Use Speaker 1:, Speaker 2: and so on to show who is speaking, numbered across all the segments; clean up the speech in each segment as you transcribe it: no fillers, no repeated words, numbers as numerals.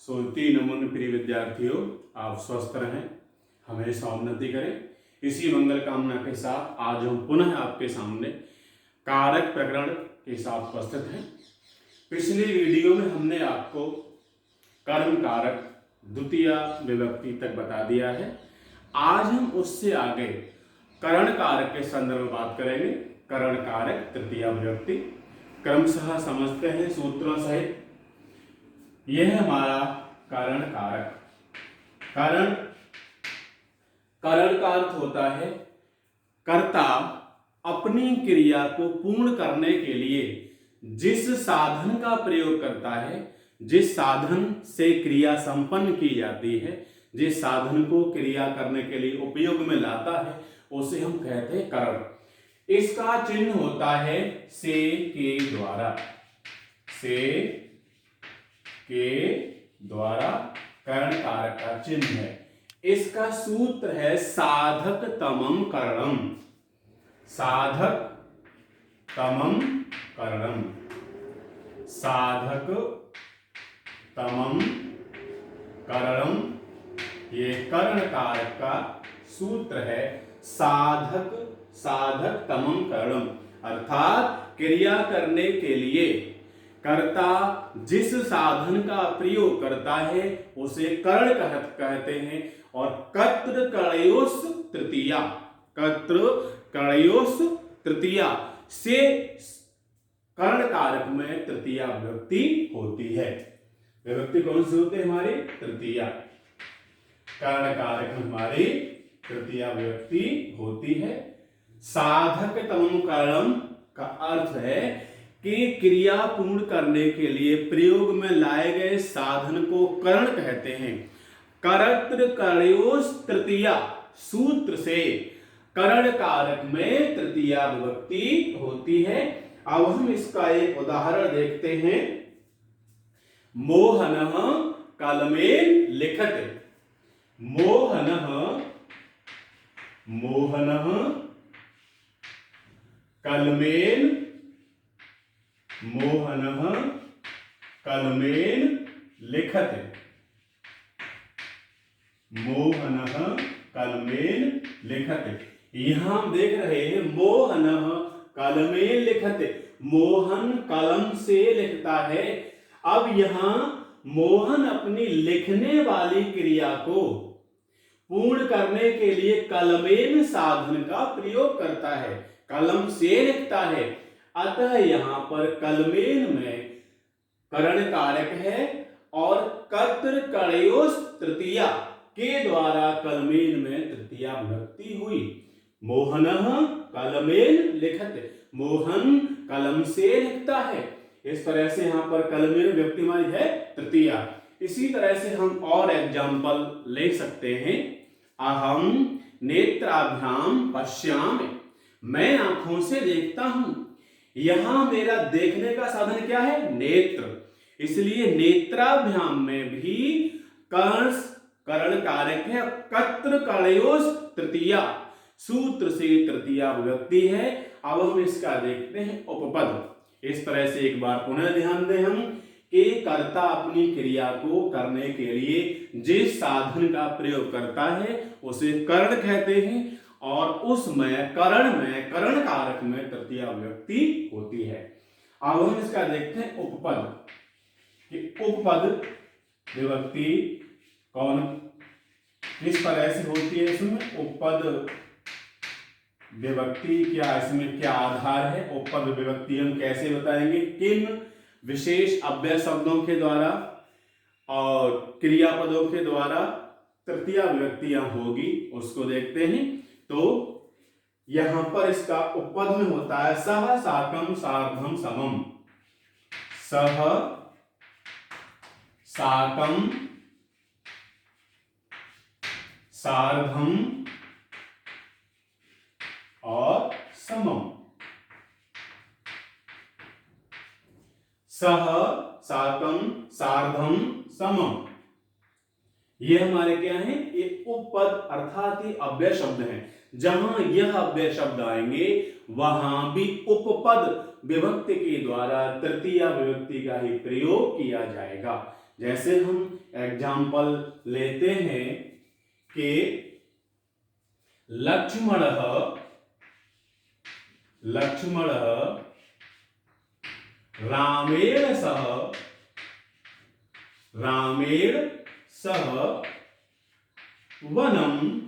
Speaker 1: सोती नमन प्रिय विद्यार्थियों, आप स्वस्थ रहें, हमेशा उन्नति करें। इसी मंगल कामना के साथ आज हम पुनः आपके सामने कारक प्रकरण के साथ उपस्थित हैं। पिछली वीडियो में हमने आपको कर्म कारक द्वितीय विभक्ति तक बता दिया है। आज हम उससे आगे करण कारक के संदर्भ में बात करेंगे। करण कारक तृतीया विभक्ति क्रमशः समझते हैं सूत्रों सहित। यह हमारा कारण कारक। कारण का अर्थ होता है कर्ता अपनी क्रिया को पूर्ण करने के लिए जिस साधन का प्रयोग करता है, जिस साधन से क्रिया संपन्न की जाती है, जिस साधन को क्रिया करने के लिए उपयोग में लाता है, उसे हम कहते हैं करण। इसका चिन्ह होता है से के द्वारा। से के द्वारा करण कारक का चिन्ह है। इसका सूत्र है साधक तमम करणम। साधक तमम करणम। साधक तमम करणम, ये करण कारक का सूत्र है। साधक तमम करणम अर्थात क्रिया करने के लिए कर्ता जिस साधन का प्रयोग करता है उसे करण कहते हैं। और कर्तृ कणयोस् तृतीया, कर्तृ कणयोस् तृतीया से करण कारक में तृतीया विभक्ति होती है। विभक्ति कौन सी होती है? हमारी तृतीया। करण कारक में हमारी तृतीया विभक्ति होती है। साधक तमम करणम का अर्थ है कि क्रिया पूर्ण करने के लिए प्रयोग में लाए गए साधन को करण कहते हैं। कर्तृ कणयोस् तृतीया सूत्र से करण कारक में तृतीया विभक्ति होती है। अब हम इसका एक उदाहरण देखते हैं। मोहनः कलमेन लिखते। मोहनः कलमेन लिखते। मोहनः कलमेन लिखते। यहां हम देख रहे हैं मोहनः कलमेन लिखते। मोहन कलम से लिखता है। अब यहां मोहन अपनी लिखने वाली क्रिया को पूर्ण करने के लिए कलमेन साधन का प्रयोग करता है, कलम से लिखता है। अतः यहां पर कलमेन में करण कारक है और कर्तृ कणयोस् तृतीया के द्वारा कलमेन में तृतीया विभक्ति हुई। मोहनः कलमेन लिखते। मोहन कलम से लिखता है। इस तरह से यहां पर कलमेन विभक्ति हमारी है तृतीया। इसी तरह से हम और एग्जांपल ले सकते हैं। अहम नेत्राभ्याम पश्यामि, मैं आंखों से देखता हूं। यहां मेरा देखने का साधन क्या है? नेत्र। इसलिए नेत्राभ्याम में भी करण कारक है। कर्तृ कणयोस् तृतीया सूत्र से तृतीया विभक्ति है। अब हम इसका देखते हैं उपपद। इस तरह से एक बार पुनः ध्यान दें हम कि कर्ता अपनी क्रिया को करने के लिए जिस साधन का प्रयोग करता है उसे करण कहते हैं और उसमें करण कारक में तृतीया विभक्ति होती है। अब हम इसका देखते हैं उपपद कि उपपद विभक्ति किस तरह से होती है। इसमें उपपद विभक्ति क्या, इसमें क्या आधार है? उपपद विभक्ति हम कैसे बताएंगे? किन विशेष अव्यय शब्दों के द्वारा और क्रियापदों के द्वारा तृतीया विभक्तियां होगी, उसको देखते हैं। तो यहां पर इसका उपपद में होता है सह साकम सार्धम समम। सह साकम सार्धम और समम। सह साकम सार्धम समम, ये हमारे क्या है? ये उपपद अर्थात ये अव्यय शब्द हैं। जहां यह अव्यय शब्द आएंगे वहां भी उपपद विभक्ति के द्वारा तृतीया विभक्ति का ही प्रयोग किया जाएगा। जैसे हम एग्जाम्पल लेते हैं कि लक्ष्मण रामेण सह वनम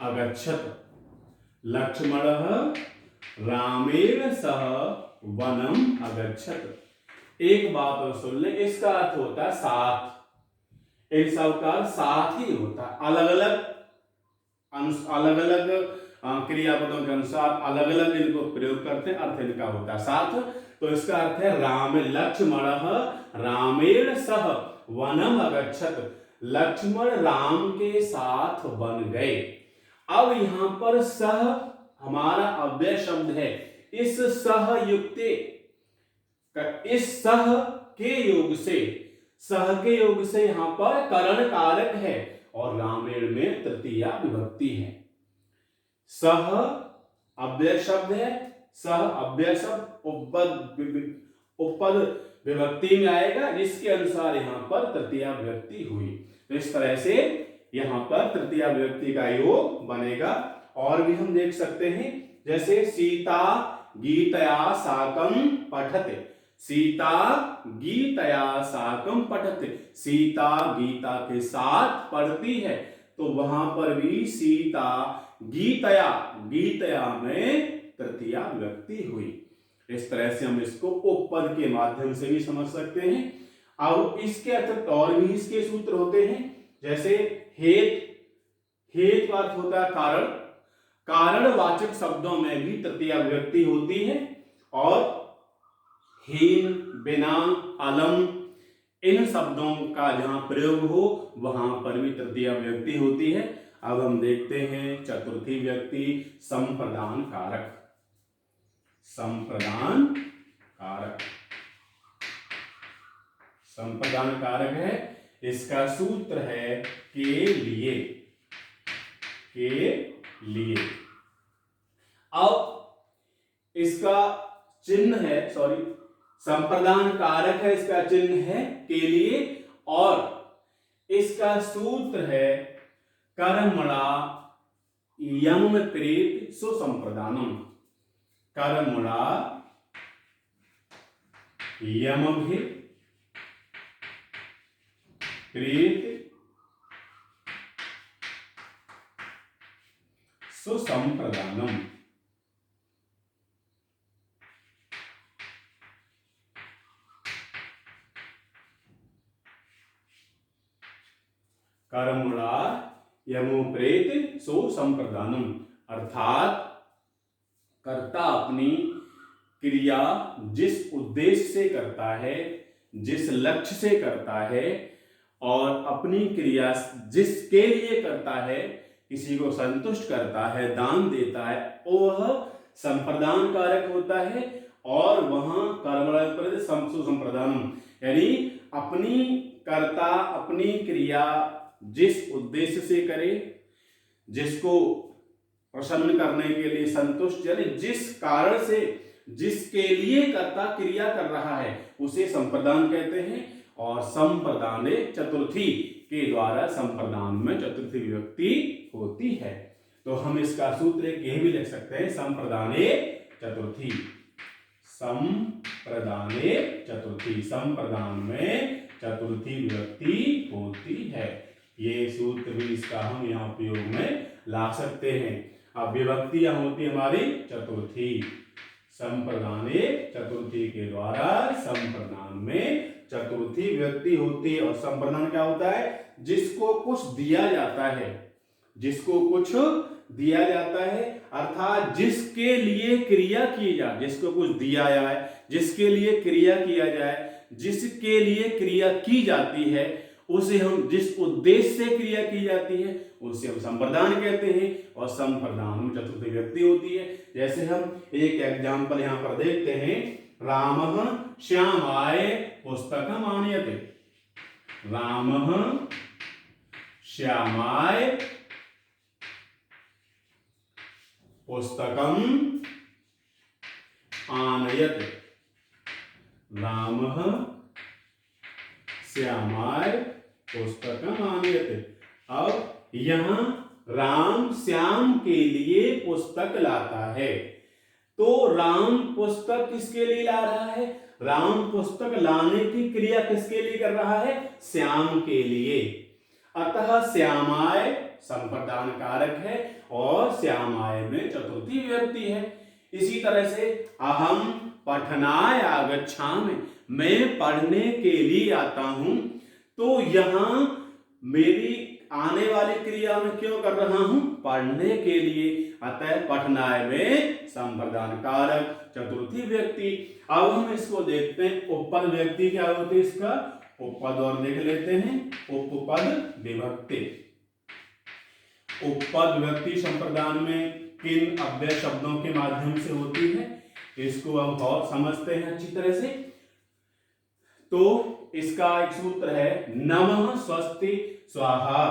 Speaker 1: अगच्छत। लक्ष्मणः रामेण सह वनम अगच्छत। एक बात और सुन ले, इसका अर्थ होता है साथ। इन सब का साथ ही होता है। अलग अलग क्रियापदों के अनुसार अलग अलग इनको प्रयोग करते हैं, अर्थ इनका होता है साथ। तो इसका अर्थ है लक्ष्मणः रामेण सह वनम अगच्छत। लक्ष्मण राम के साथ वन गए। अब यहां पर सह हमारा अव्यय शब्द है। इस सह युक्ते, इस सह के योग से यहां पर करण कारक है और रामेण में तृतीया विभक्ति है। सह अव्यय शब्द है। सह अव्यय शब्द उपपद विभक्ति में आएगा, जिसके अनुसार यहां पर तृतीया विभक्ति हुई। तो इस तरह से यहां पर तृतीया विभक्ति का योग बनेगा। और भी हम देख सकते हैं, जैसे सीता गीतया साकं पठते। सीता गीतया साकं पठते। सीता गीता के साथ पढ़ती है। तो वहां पर भी सीता गीतया में तृतीया विभक्ति हुई। इस तरह से हम इसको उपपद के माध्यम से भी समझ सकते हैं। अब इसके अतिरिक्त और भी इसके सूत्र होते हैं, जैसे हेत का अर्थ होता है कारण। कारणवाचक शब्दों में भी तृतीया विभक्ति होती है। और हीन, बिना, अलम, इन शब्दों का जहां प्रयोग हो वहां पर भी तृतीया विभक्ति होती है। अब हम देखते हैं चतुर्थी व्यक्ति संप्रदान कारक। संप्रदान कारक है। इसका सूत्र है के लिए। अब इसका चिन्ह है, संप्रदान कारक है, इसका चिन्ह है के लिए। और इसका सूत्र है कर्मणा यम प्रेत सुसंप्रदानम। कर्मणा यम भी प्रेत सुसंप्रदानम। कर्मणा यमोप्रेत सुसंप्रदानम, अर्थात कर्ता अपनी क्रिया जिस उद्देश्य से करता है, जिस लक्ष्य से करता है, और अपनी क्रिया जिसके लिए करता है, किसी को संतुष्ट करता है, दान देता है, वह संप्रदान कारक होता है। और वहां कर्मणा सुसंप्रदानम, यानी कर्ता अपनी क्रिया जिस उद्देश्य से करे, जिसको प्रसन्न करने के लिए, संतुष्ट, यानी जिस कारण से, जिसके लिए कर्ता क्रिया कर रहा है, उसे संप्रदान कहते हैं। और संप्रदाने चतुर्थी के द्वारा संप्रदान में चतुर्थी विभक्ति होती है। तो हम इसका सूत्र यह भी लिख सकते हैं, संप्रदाने चतुर्थी। संप्रदाने चतुर्थी, संप्रदान में चतुर्थी विभक्ति होती है। ये सूत्र भी इसका हम यहाँ उपयोग में ला सकते हैं। अब विभक्तियां होती हमारी चतुर्थी। संप्रदाने चतुर्थी के द्वारा संप्रदान में चतुर्थी विभक्ति होती है। और संप्रदान क्या होता है? जिसको कुछ दिया जाता है, जिसको कुछ दिया जाता है, अर्थात जिसके लिए क्रिया की जाए, जिसको कुछ दिया जाए, जिसके लिए क्रिया किया जाए, जिसके लिए क्रिया की जाती है, उसे हम जिस उद्देश्य से क्रिया की जाती है उसे हम संप्रदान कहते हैं। और संप्रदान में चतुर्थी विभक्ति होती है। जैसे हम एक एग्जाम्पल यहां पर देखते हैं, रामः श्यामाय पुस्तकम् आनयते। रामः श्यामाय पुस्तकम् आनयते। रामः श्यामाय पुस्तकम आनयते। अब यहाँ राम श्याम के लिए पुस्तक लाता है, तो राम पुस्तक किसके लिए ला रहा है? राम पुस्तक लाने की क्रिया किसके लिए कर रहा है? श्याम के लिए। अतः श्यामाय संप्रदान कारक है और श्यामाय में चतुर्थी विभक्ति है। इसी तरह से अहम पठनाय आगच्छामि, मैं पढ़ने के लिए आता हूं, तो यहां मेरी आने वाली क्रिया में क्यों कर रहा हूं? पढ़ने के लिए। अतः पठनाय में संप्रदान कारक चतुर्थी व्यक्ति। अब हम इसको देखते हैं उपपद व्यक्ति क्या होती है इसका, उपपद और देख लेते हैं। उपपद विभक्ति, उपपद व्यक्ति संप्रदान में किन अव्यय शब्दों के माध्यम से होती है, इसको हम और समझते हैं अच्छी तरह से। तो इसका एक सूत्र है नमः स्वस्ति स्वाहा,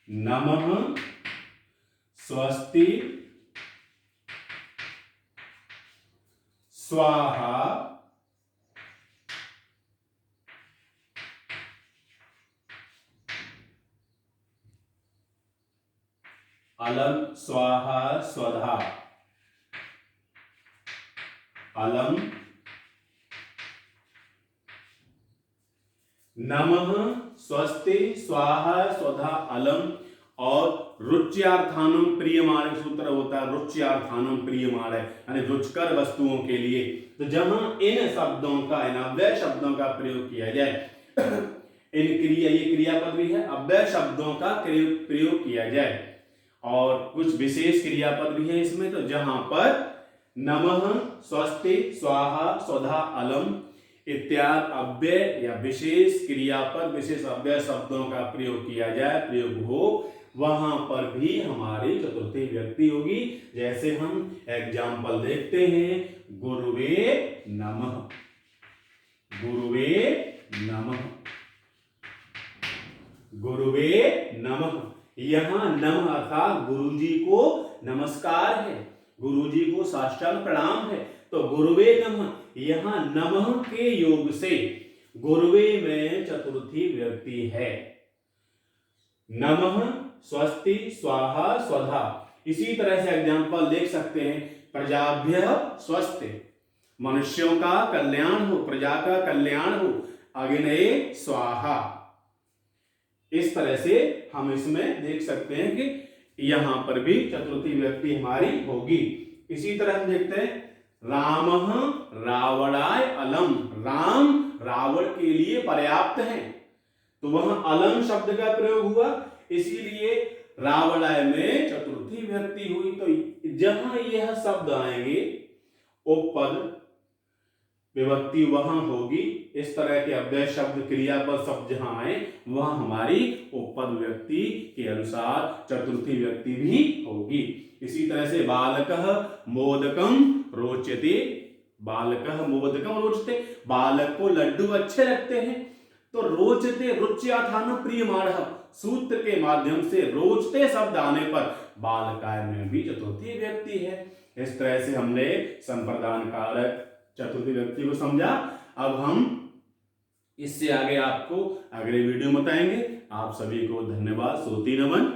Speaker 1: नमः स्वस्ति स्वाहा, अलम स्वाहा स्वधा, अलम नमः स्वस्ति स्वाहा स्वधा अलम। और रुच्यार्थानुम प्रियमाण सूत्र होता है, रुच्यार्थानुम प्रियमाण यानी रुचकर वस्तुओं के लिए। तो जहां इन शब्दों का, इन अव्यय शब्दों का प्रयोग किया जाए, इन क्रिया, ये क्रियापद भी है, अव्यय शब्दों का प्रयोग किया जाए और कुछ विशेष क्रियापद भी है इसमें, तो जहां पर नमः स्वस्ति स्वाहा स्वधा अलम इत्यादि अव्यय या विशेष क्रियापद, विशेष अव्यय शब्दों का प्रयोग किया जाए, प्रयोग हो, वहां पर भी हमारी चतुर्थी व्यक्ति होगी। जैसे हम एग्जाम्पल देखते हैं, गुरुवे नमः, गुरुवे नमः, गुरुवे नमः। यहां नमः अर्थात गुरुजी को नमस्कार है, गुरुजी को साष्टांग प्रणाम है, तो गुरुवे नमः। यहां नमः के योग से गुरुवे में चतुर्थी व्यक्ति है, नमः स्वस्ति स्वाहा स्वधा। इसी तरह से एग्जाम्पल देख सकते हैं, प्रजाभ्य स्वस्ति, मनुष्यों का कल्याण हो, प्रजा का कल्याण हो, अग्नये स्वाहा। इस तरह से हम इसमें देख सकते हैं कि यहां पर भी चतुर्थी व्यक्ति हमारी होगी। इसी तरह हम देखते हैं रामः रावणाय अलम, राम रावण के लिए पर्याप्त है, तो वहां अलम शब्द का प्रयोग हुआ, इसीलिए रावणाय में चतुर्थी व्यक्ति हुई। तो जहां यह शब्द आएंगे उपपद विभक्ति वहां होगी। इस तरह के अव्यय शब्द क्रियापद शब्द जहां आए वहां हमारी उपपद व्यक्ति के अनुसार चतुर्थी व्यक्ति भी होगी। इसी तरह से बालकः मोदकम रोचते, बालकः मोदकम रोचते, बालक को लड्डू अच्छे लगते हैं, तो रोचते रुच्यार्थान प्रियमाणः सूत्र के माध्यम से रोचते शब्द आने पर बालकाय में भी चतुर्थी व्यक्ति है। इस तरह से हमने संप्रदान कारक चतुर्थी व्यक्ति को समझा। अब हम इससे आगे आपको अगले वीडियो में बताएंगे। आप सभी को धन्यवाद, स्तुति नमन।